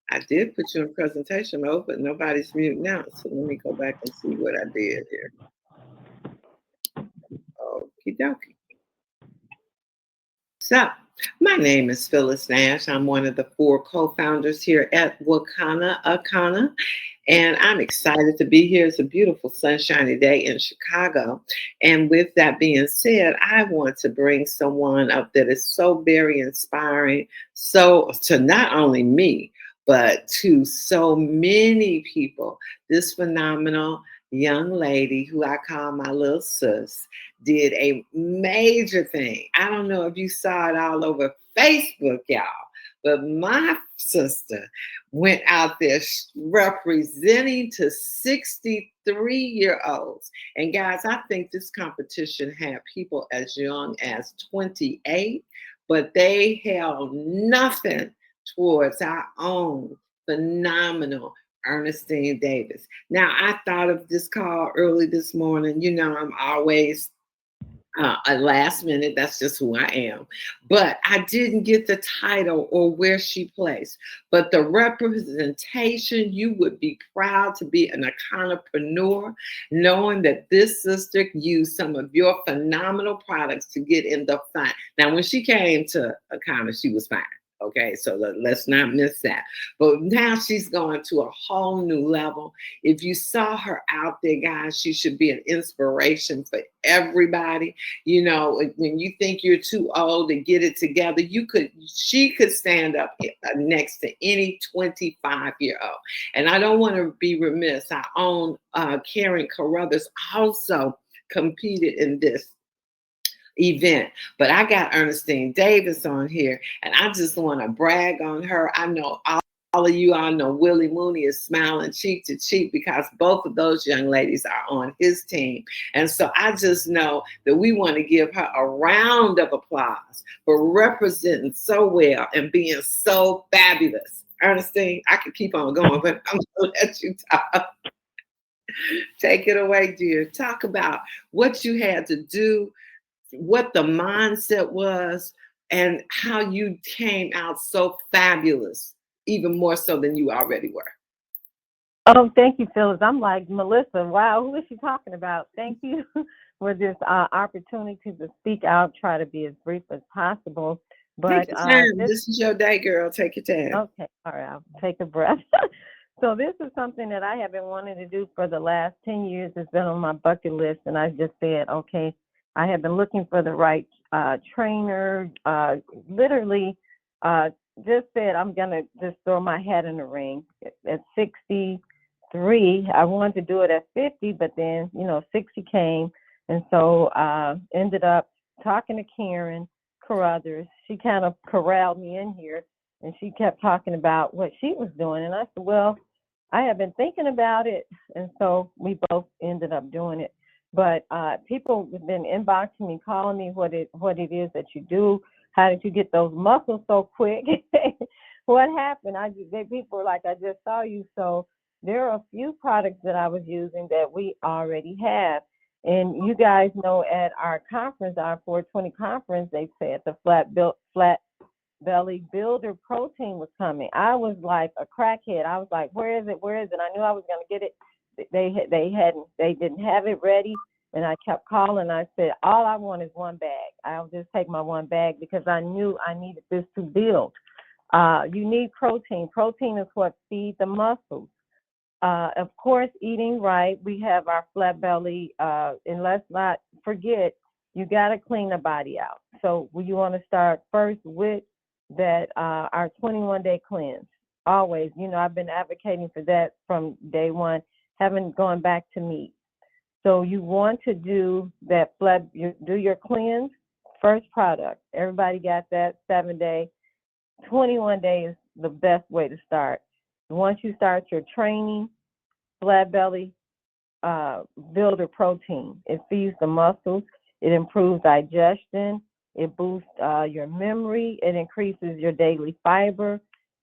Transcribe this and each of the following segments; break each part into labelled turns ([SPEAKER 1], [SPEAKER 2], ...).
[SPEAKER 1] I did put you in presentation mode, but nobody's muting out. So let me go back and see what I did here. Okie dokie. So, my name is Phyllis Nash. I'm one of the four co-founders here at Wakana Akana, and I'm excited to be here. It's a beautiful sunshiny day in Chicago. And with that being said, I want to bring someone up that is so very inspiring, so to not only me, but to so many people. This phenomenal young lady who I call my little sis did a major thing. I don't know if you saw it all over Facebook, y'all, but my sister went out there representing to 63-year-olds. And guys, I think this competition had people as young as 28, but they held nothing towards our own phenomenal Ernestine Davis. Now, I thought of this call early this morning. You know, I'm always a last minute. That's just who I am. But I didn't get the title or where she placed. But the representation, you would be proud to be an entrepreneur, knowing that this sister used some of your phenomenal products to get in the fine. Now, when she came to Akana, she was fine. Okay, so let's not miss that. But now she's going to a whole new level. If you saw her out there, guys, she should be an inspiration for everybody. You know, when you think you're too old to get it together, she could stand up next to any 25-year-old. And I don't want to be remiss. Our own Karen Carruthers also competed in this event. But I got Ernestine Davis on here, and I just want to brag on her. I know all of you all know Willie Mooney is smiling cheek to cheek because both of those young ladies are on his team. And so I just know that we want to give her a round of applause for representing so well and being so fabulous. Ernestine, I could keep on going, but I'm going to let you talk. Take it away, dear. Talk about what you had to do, what the mindset was, and how you came out so fabulous, even more so than you already were.
[SPEAKER 2] Oh, thank you, Phyllis. I'm like, Melissa, wow, who is she talking about? Thank you for this opportunity to speak. I'll try to be as brief as possible.
[SPEAKER 1] Take
[SPEAKER 2] But
[SPEAKER 1] your time. This is your day, girl. Take your time.
[SPEAKER 2] okay, all right, I'll take a breath. So this is something that I have been wanting to do for the last 10 years. It's been on my bucket list, and I just said, okay, I have been looking for the right trainer, literally just said, I'm going to just throw my hat in the ring. At 63, I wanted to do it at 50, but then, 60 came. And so ended up talking to Karen Carruthers. She kind of corralled me in here, and she kept talking about what she was doing. And I said, well, I have been thinking about it. And so we both ended up doing it. But people have been inboxing me, calling me what it is that you do. How did you get those muscles so quick? What happened? People were like, I just saw you. So there are a few products that I was using that we already have. And you guys know at our conference, our 420 conference, they said the flat belly builder protein was coming. I was like a crackhead. I was like, where is it? Where is it? I knew I was going to get it. They didn't have it ready, and I kept calling. I said, all I want is one bag. I'll just take my one bag because I knew I needed this to build. You need protein. Protein is what feeds the muscles. Of course, eating right. We have our flat belly, and let's not forget, you got to clean the body out. So you want to start first with that our 21-day cleanse. Always, I've been advocating for that from day one. Haven't gone back to meat. So you want to do that do your cleanse, first product. Everybody got that 7-day. 21 days is the best way to start. Once you start your training, flat belly builder protein. It feeds the muscles. It improves digestion. It boosts your memory. It increases your daily fiber.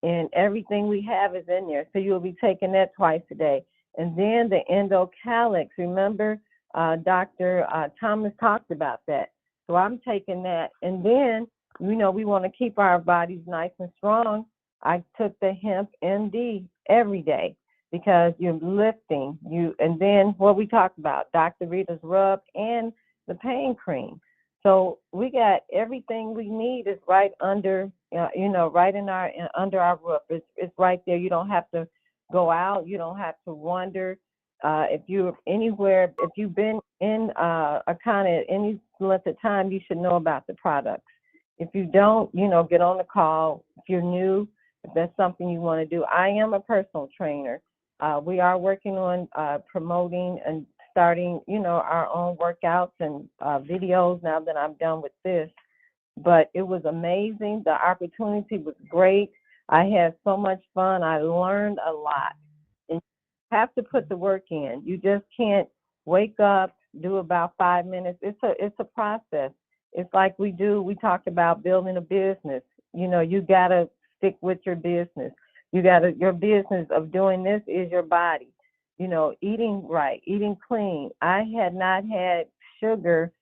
[SPEAKER 2] And everything we have is in there. So you'll be taking that twice a day. And then the endocalix, remember Dr. Thomas talked about that. So I'm taking that. And then, we want to keep our bodies nice and strong. I took the hemp MD every day because you're lifting and then what we talked about, Dr. Rita's rub and the pain cream. So we got everything we need is right under, right in our under our roof. It's right there. You don't have to go out. You don't have to wonder. If you're anywhere, if you've been in a kind of any length of time, you should know about the products. If you don't, get on the call. If you're new, if that's something you want to do. I am a personal trainer. We are working on promoting and starting, our own workouts and videos now that I'm done with this. But it was amazing. The opportunity was great. I had so much fun. I learned a lot. And you have to put the work in. You just can't wake up, do about 5 minutes. It's a process. It's like we talked about building a business. You got to stick with your business. Your business of doing this is your body. Eating right, eating clean. I had not had sugar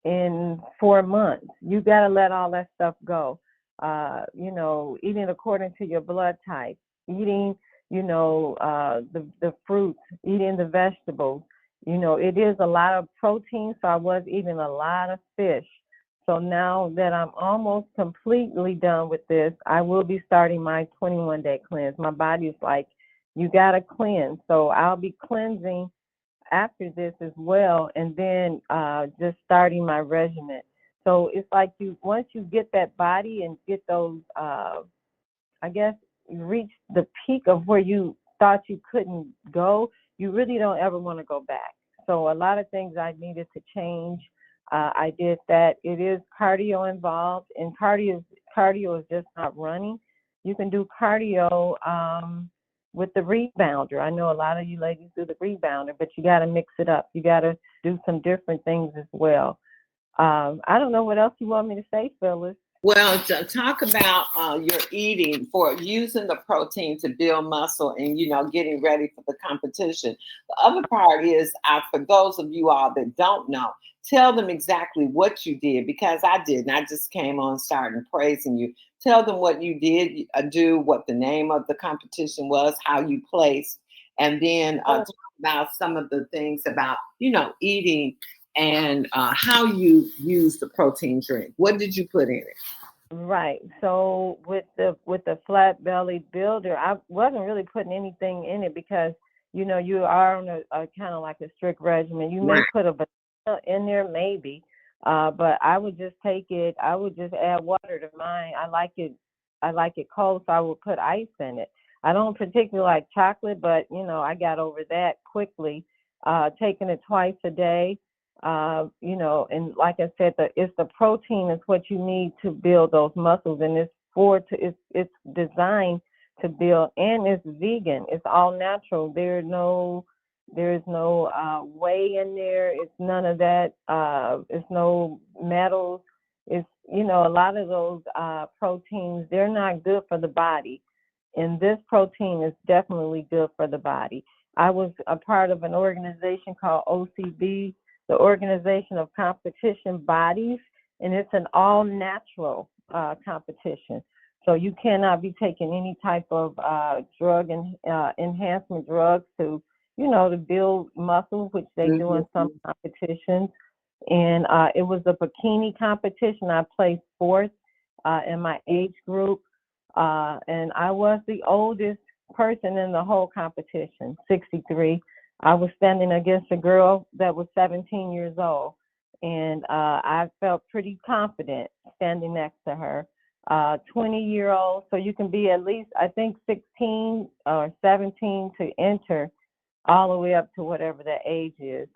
[SPEAKER 2] in 4 months. You got to let all that stuff go. Eating according to your blood type, eating, the fruits, eating the vegetables. It is a lot of protein, so I was eating a lot of fish. So now that I'm almost completely done with this, I will be starting my 21-day cleanse. My body is like, you got to cleanse. So I'll be cleansing after this as well, and then just starting my regimen. So it's like once you get that body and get those, I guess, you reach the peak of where you thought you couldn't go, you really don't ever want to go back. So a lot of things I needed to change. I did that. It is cardio involved, and cardio is just not running. You can do cardio with the rebounder. I know a lot of you ladies do the rebounder, but you got to mix it up. You got to do some different things as well. I don't know what else you want me to say, Phyllis.
[SPEAKER 1] Well, to talk about your eating for using the protein to build muscle and, getting ready for the competition. The other part is, for those of you all that don't know, tell them exactly what you did, because I didn't. I just came on starting praising you. Tell them what you did do, what the name of the competition was, how you placed, and then talk about some of the things about, eating and how you use the protein drink. What did you put in it?
[SPEAKER 2] Right. So with the flat belly builder, I wasn't really putting anything in it because you are on a kind of like a strict regimen. You may put a banana in there, maybe, but I would just take it. I would just add water to mine. I like it cold, so I would put ice in it. I don't particularly like chocolate, but I got over that quickly. Taking it twice a day. And like I said, it's the protein is what you need to build those muscles, and it's designed to build, and it's vegan. It's all natural. There's no whey in there. It's none of that. It's no metals. It's a lot of those proteins, they're not good for the body, and this protein is definitely good for the body. I was a part of an organization called OCB, the Organization of Competition Bodies, and it's an all-natural competition. So you cannot be taking any type of drug and enhancement drugs to build muscle, which they do in some competitions. And it was a bikini competition. I placed fourth in my age group, and I was the oldest person in the whole competition, 63. I was standing against a girl that was 17 years old, and I felt pretty confident standing next to her. 20-year-old, so you can be at least, I think, 16 or 17 to enter, all the way up to whatever the age is.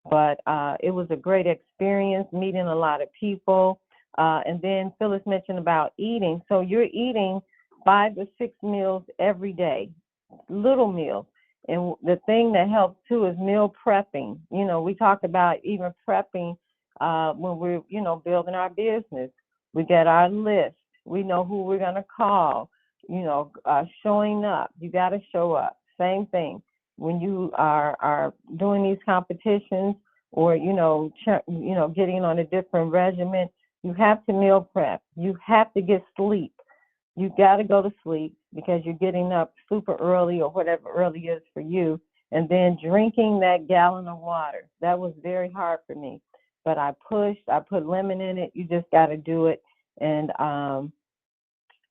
[SPEAKER 2] But it was a great experience, meeting a lot of people. And then Phyllis mentioned about eating. So you're eating 5 to 6 meals every day, little meals. And the thing that helps too is meal prepping. We talk about even prepping when we're, building our business. We get our list. We know who we're going to call, showing up. You got to show up. Same thing. When you are doing these competitions or, getting on a different regimen, you have to meal prep. You have to get sleep. You got to go to sleep. because you're getting up super early or whatever early is for you, and then drinking that gallon of water. That was very hard for me, but I pushed. I put lemon in it. You just got to do it, and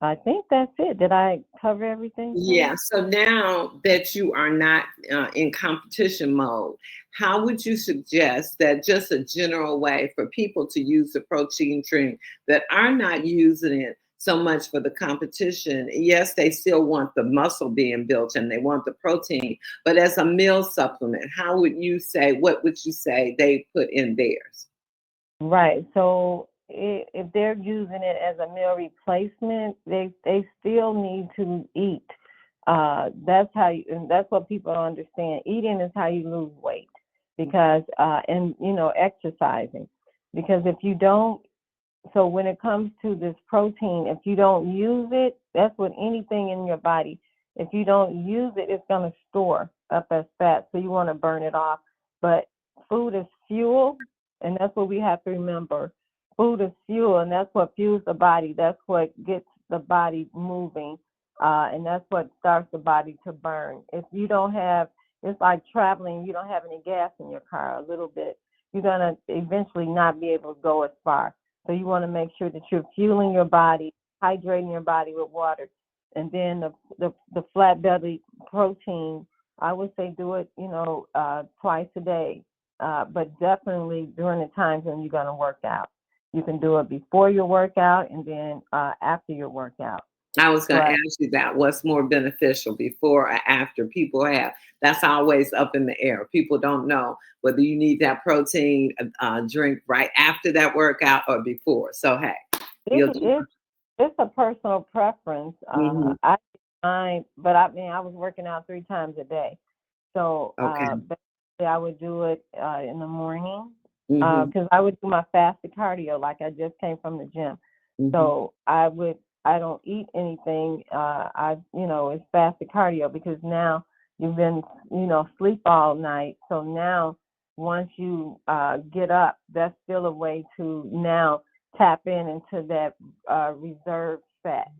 [SPEAKER 2] I think that's it. Did I cover everything,
[SPEAKER 1] Yeah.
[SPEAKER 2] Shannon?
[SPEAKER 1] So now that you are not in competition mode, how would you suggest that just a general way for people to use the protein drink that are not using it so much for the competition? Yes, they still want the muscle being built and they want the protein, but as a meal supplement, how would you say, what would you say they put in theirs?
[SPEAKER 2] Right. So if they're using it as a meal replacement, they still need to eat. That's how you, and that's what people don't understand. Eating is how you lose weight, because and exercising, because if you don't, so when it comes to this protein, if you don't use it, that's with anything in your body. If you don't use it, it's going to store up as fat. So you want to burn it off. But food is fuel, and that's what we have to remember. Food is fuel, and that's what fuels the body. That's what gets the body moving, and that's what starts the body to burn. If you don't have, it's like traveling. You don't have any gas in your car. A little bit, you're gonna eventually not be able to go as far. So you want to make sure that you're fueling your body, hydrating your body with water, and then the flat belly protein. I would say do it, twice a day, but definitely during the times when you're going to work out. You can do it before your workout and then after your workout.
[SPEAKER 1] I was going to
[SPEAKER 2] But
[SPEAKER 1] ask you that. What's more beneficial, before or after? People have, that's always up in the air. People don't know whether you need that protein drink right after that workout or before. So, hey,
[SPEAKER 2] it,
[SPEAKER 1] you'll do.
[SPEAKER 2] it, it's a personal preference.
[SPEAKER 1] Hmm.
[SPEAKER 2] But I mean, I was working out 3 times a day. So
[SPEAKER 1] Okay.
[SPEAKER 2] basically I would do it in the morning,
[SPEAKER 1] Hmm.
[SPEAKER 2] because I would do my fasted cardio like I just came from the gym.
[SPEAKER 1] Hmm.
[SPEAKER 2] So I don't eat anything. It's fasted cardio, because now you've been, sleep all night. So now once you get up, that's still a way to now tap into that reserved fat.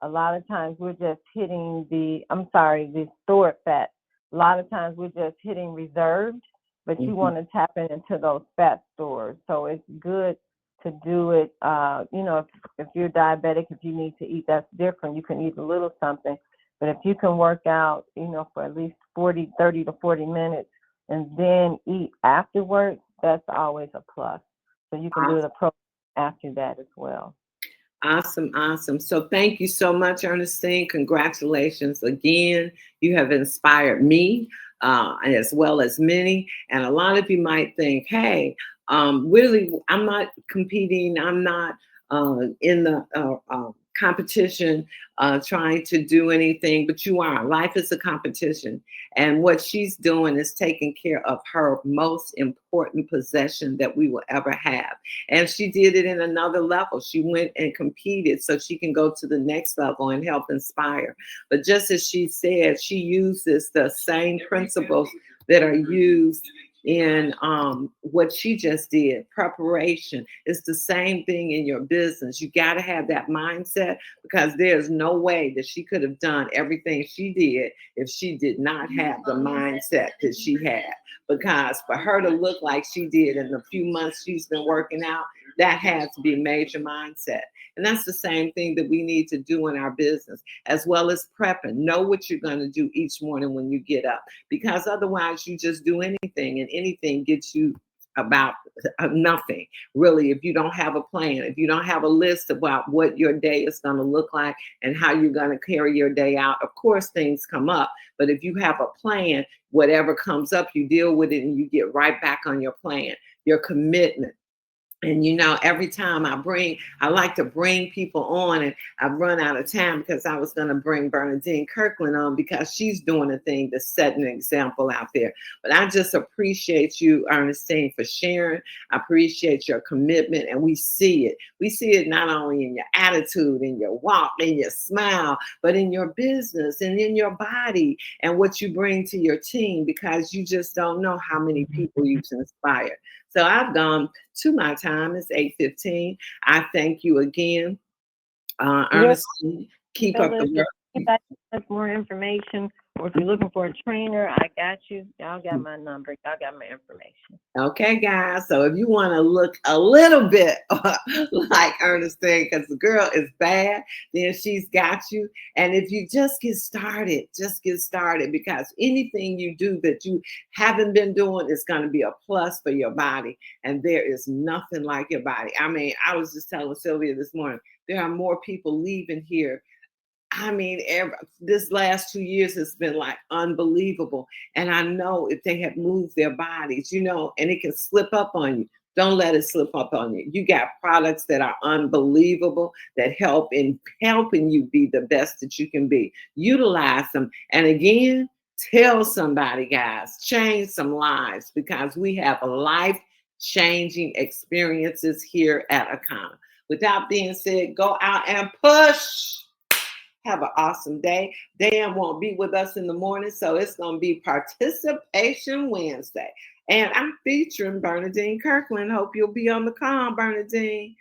[SPEAKER 2] A lot of times we're just hitting the stored fat. A lot of times we're just hitting reserved, but you
[SPEAKER 1] Hmm.
[SPEAKER 2] want to tap into those fat stores. So it's good to do it. If you're diabetic, if you need to eat, that's different. You can eat a little something. But if you can work out, for at least 30 to 40 minutes and then eat afterwards, that's always a plus. So you can do the program after that as well.
[SPEAKER 1] Awesome, awesome. So thank you so much, Ernestine. Congratulations again. You have inspired me as well as many. And a lot of you might think, hey, really, I'm not competing. I'm not in the competition trying to do anything, but you are. Life is a competition. And what she's doing is taking care of her most important possession that we will ever have. And she did it in another level. She went and competed so she can go to the next level and help inspire. But just as she said, she uses the same principles that are used in what she just did. Preparation. It's the same thing in your business. You got to have that mindset, because there's no way that she could have done everything she did if she did not have the mindset that she had. Because for her to look like she did in the few months she's been working out, that has to be major mindset. And that's the same thing that we need to do in our business, as well as prepping. Know what you're going to do each morning when you get up, because otherwise you just do anything, and anything gets you about nothing, really. If you don't have a plan, if you don't have a list about what your day is going to look like and how you're going to carry your day out, of course things come up. But if you have a plan, whatever comes up, you deal with it and you get right back on your plan, your commitment. And every time I like to bring people on, and I've run out of time, because I was going to bring Bernadine Kirkland on, because she's doing a thing to set an example out there. But I just appreciate you, Ernestine, for sharing. I appreciate your commitment, and we see it. We see it not only in your attitude, in your walk, in your smile, but in your business and in your body and what you bring to your team, because you just don't know how many people you've inspired. So I've gone to my time. It's 8:15. I thank you again,
[SPEAKER 2] You're
[SPEAKER 1] Ernestine. Keep up the
[SPEAKER 2] welcome,
[SPEAKER 1] work.
[SPEAKER 2] anybody wants more information, or if you're looking for a trainer, I got you. Y'all got my number. Y'all got my information.
[SPEAKER 1] Okay, guys. So if you want to look a little bit like Ernestine, because the girl is bad, then she's got you. And if you just get started because anything you do that you haven't been doing is going to be a plus for your body. And there is nothing like your body. I mean, I was just telling Sylvia this morning, there are more people leaving here. I mean, this last 2 years has been like unbelievable. And I know if they have moved their bodies, and it can slip up on you. Don't let it slip up on you. You got products that are unbelievable that help in helping you be the best that you can be. Utilize them. And again, tell somebody, guys, change some lives because we have life changing experiences here at Akana. With that being said, go out and push. Have an awesome day. Dan won't be with us in the morning, so it's going to be Participation Wednesday. And I'm featuring Bernadine Kirkland. Hope you'll be on the call, Bernadine.